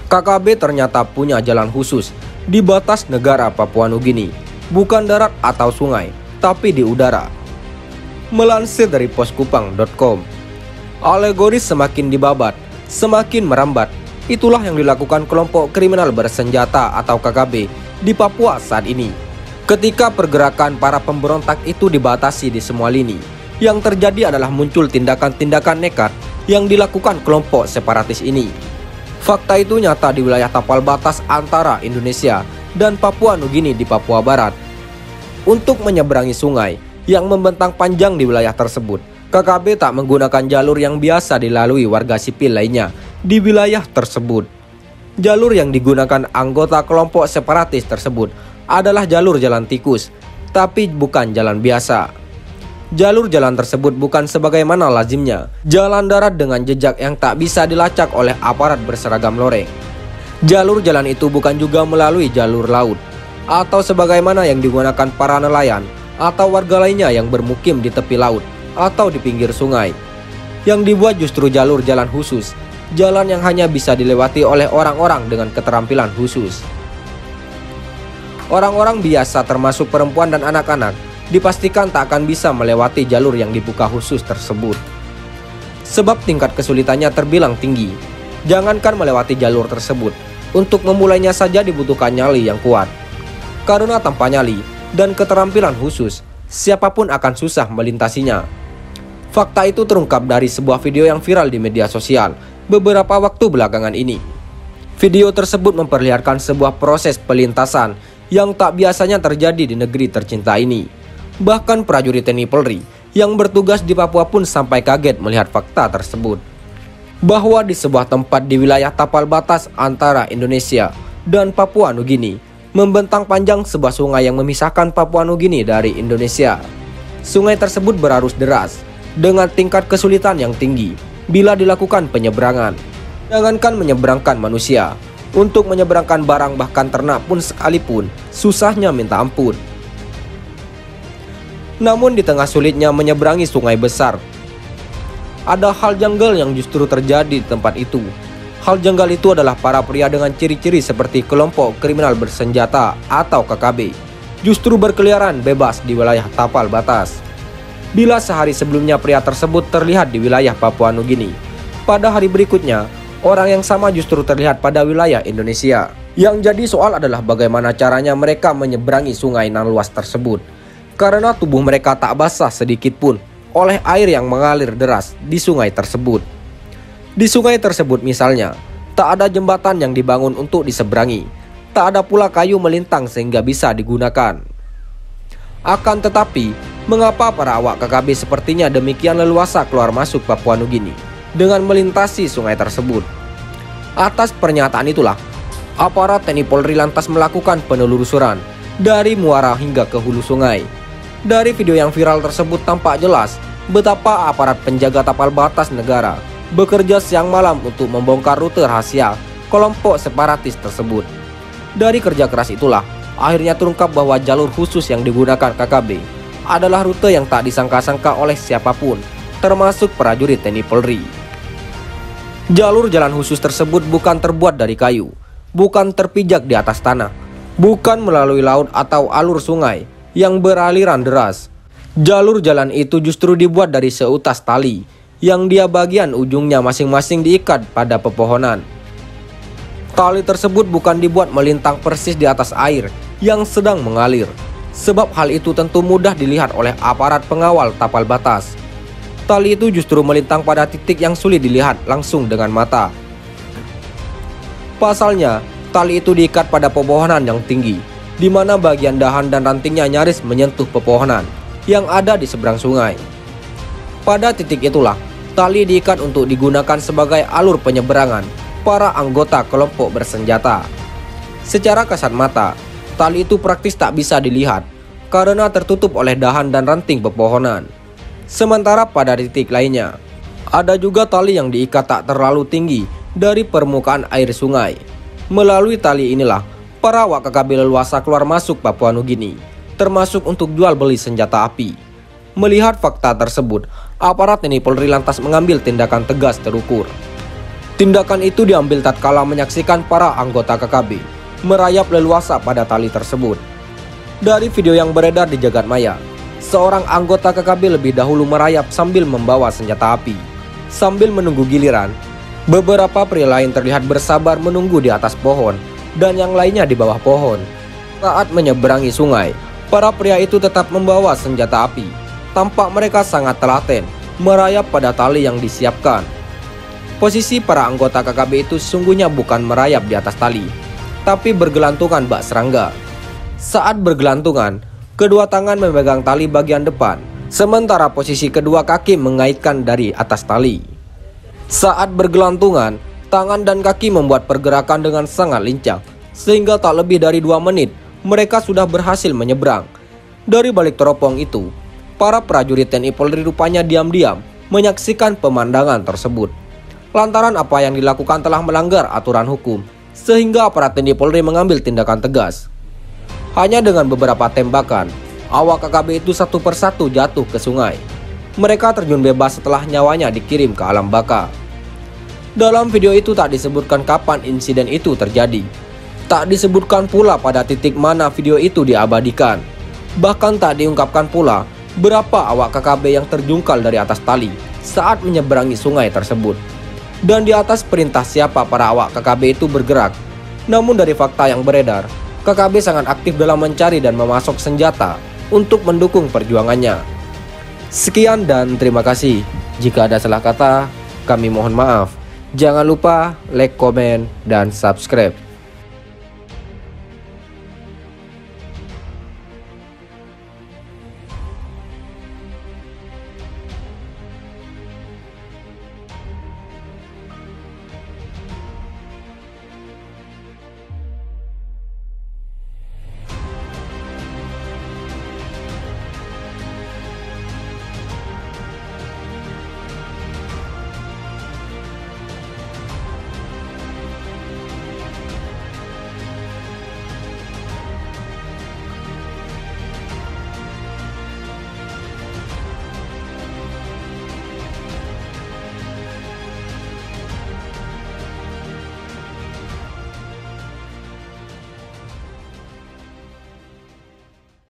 KKB ternyata punya jalan khusus di batas negara Papua Nugini, bukan darat atau sungai, tapi di udara. Melansir dari poskupang.com, alegoris semakin dibabat, semakin merambat. Itulah yang dilakukan kelompok kriminal bersenjata atau KKB di Papua saat ini. Ketika pergerakan para pemberontak itu dibatasi di semua lini, yang terjadi adalah muncul tindakan-tindakan nekat yang dilakukan kelompok separatis ini. Fakta itu nyata di wilayah tapal batas antara Indonesia dan Papua Nugini di Papua Barat. Untuk menyeberangi sungai yang membentang panjang di wilayah tersebut, KKB tak menggunakan jalur yang biasa dilalui warga sipil lainnya di wilayah tersebut. Jalur yang digunakan anggota kelompok separatis tersebut adalah jalur jalan tikus, tapi bukan jalan biasa. Jalur jalan tersebut bukan sebagaimana lazimnya jalan darat dengan jejak yang tak bisa dilacak oleh aparat berseragam loreng. Jalur jalan itu bukan juga melalui jalur laut, atau sebagaimana yang digunakan para nelayan atau warga lainnya yang bermukim di tepi laut atau di pinggir sungai. Yang dibuat justru jalur jalan khusus, jalan yang hanya bisa dilewati oleh orang-orang dengan keterampilan khusus. Orang-orang biasa termasuk perempuan dan anak-anak dipastikan tak akan bisa melewati jalur yang dibuka khusus tersebut. Sebab tingkat kesulitannya terbilang tinggi. Jangankan melewati jalur tersebut, untuk memulainya saja dibutuhkan nyali yang kuat. Karena tanpa nyali dan keterampilan khusus, siapapun akan susah melintasinya. Fakta itu terungkap dari sebuah video yang viral di media sosial beberapa waktu belakangan ini. Video tersebut memperlihatkan sebuah proses pelintasan yang tak biasanya terjadi di negeri tercinta ini. Bahkan prajurit TNI Polri yang bertugas di Papua pun sampai kaget melihat fakta tersebut. Bahwa di sebuah tempat di wilayah tapal batas antara Indonesia dan Papua Nugini, membentang panjang sebuah sungai yang memisahkan Papua Nugini dari Indonesia. Sungai tersebut berarus deras, dengan tingkat kesulitan yang tinggi bila dilakukan penyeberangan. Jangankan menyeberangkan manusia, untuk menyeberangkan barang bahkan ternak pun sekalipun, susahnya minta ampun. Namun di tengah sulitnya menyeberangi sungai besar, ada hal janggal yang justru terjadi di tempat itu. Hal janggal itu adalah para pria dengan ciri-ciri seperti kelompok kriminal bersenjata atau KKB justru berkeliaran bebas di wilayah tapal batas. Bila sehari sebelumnya pria tersebut terlihat di wilayah Papua Nugini, pada hari berikutnya orang yang sama justru terlihat pada wilayah Indonesia. Yang jadi soal adalah bagaimana caranya mereka menyeberangi sungai nan luas tersebut, karena tubuh mereka tak basah sedikit pun oleh air yang mengalir deras di sungai tersebut. Di sungai tersebut misalnya, tak ada jembatan yang dibangun untuk diseberangi, tak ada pula kayu melintang sehingga bisa digunakan. Akan tetapi, mengapa para awak KKB sepertinya demikian leluasa keluar masuk Papua Nugini dengan melintasi sungai tersebut? Atas pernyataan itulah, aparat TNI Polri lantas melakukan penelusuran dari muara hingga ke hulu sungai. Dari video yang viral tersebut tampak jelas betapa aparat penjaga tapal batas negara bekerja siang malam untuk membongkar rute rahasia kelompok separatis tersebut. Dari kerja keras itulah, akhirnya terungkap bahwa jalur khusus yang digunakan KKB adalah rute yang tak disangka-sangka oleh siapapun, termasuk prajurit TNI Polri. Jalur jalan khusus tersebut bukan terbuat dari kayu, bukan terpijak di atas tanah, bukan melalui laut atau alur sungai yang beraliran deras. Jalur jalan itu justru dibuat dari seutas tali yang dia bagian ujungnya masing-masing diikat pada pepohonan. Tali tersebut bukan dibuat melintang persis di atas air yang sedang mengalir, sebab hal itu tentu mudah dilihat oleh aparat pengawal tapal batas. Tali itu justru melintang pada titik yang sulit dilihat langsung dengan mata. Pasalnya, tali itu diikat pada pepohonan yang tinggi, di mana bagian dahan dan rantingnya nyaris menyentuh pepohonan yang ada di seberang sungai. Pada titik itulah, tali diikat untuk digunakan sebagai alur penyeberangan para anggota kelompok bersenjata. Secara kasat mata, tali itu praktis tak bisa dilihat karena tertutup oleh dahan dan ranting pepohonan. Sementara pada titik lainnya, ada juga tali yang diikat tak terlalu tinggi dari permukaan air sungai. Melalui tali inilah, para awak KKB leluasa keluar masuk Papua Nugini, termasuk untuk jual beli senjata api. Melihat fakta tersebut, aparat TNI Polri lantas mengambil tindakan tegas terukur. Tindakan itu diambil tatkala menyaksikan para anggota KKB merayap leluasa pada tali tersebut. Dari video yang beredar di jagat maya, seorang anggota KKB lebih dahulu merayap sambil membawa senjata api. Sambil menunggu giliran, beberapa pria lain terlihat bersabar menunggu di atas pohon dan yang lainnya di bawah pohon. Saat menyeberangi sungai, para pria itu tetap membawa senjata api. Tampak mereka sangat telaten merayap pada tali yang disiapkan. Posisi para anggota KKB itu sesungguhnya bukan merayap di atas tali, tapi bergelantungan bak serangga. Saat bergelantungan, kedua tangan memegang tali bagian depan, sementara posisi kedua kaki mengaitkan dari atas tali. Saat bergelantungan, tangan dan kaki membuat pergerakan dengan sangat lincah, sehingga tak lebih dari 2 menit, mereka sudah berhasil menyeberang. Dari balik teropong itu, para prajurit TNI Polri rupanya diam-diam menyaksikan pemandangan tersebut. Lantaran apa yang dilakukan telah melanggar aturan hukum, sehingga aparat TNI Polri mengambil tindakan tegas. Hanya dengan beberapa tembakan, awak KKB itu satu persatu jatuh ke sungai. Mereka terjun bebas setelah nyawanya dikirim ke alam baka. Dalam video itu tak disebutkan kapan insiden itu terjadi. Tak disebutkan pula pada titik mana video itu diabadikan. Bahkan tak diungkapkan pula berapa awak KKB yang terjungkal dari atas tali saat menyeberangi sungai tersebut. Dan di atas perintah siapa para awak KKB itu bergerak. Namun dari fakta yang beredar, KKB sangat aktif dalam mencari dan memasok senjata untuk mendukung perjuangannya. Sekian dan terima kasih. Jika ada salah kata, kami mohon maaf. Jangan lupa like, komen, dan subscribe.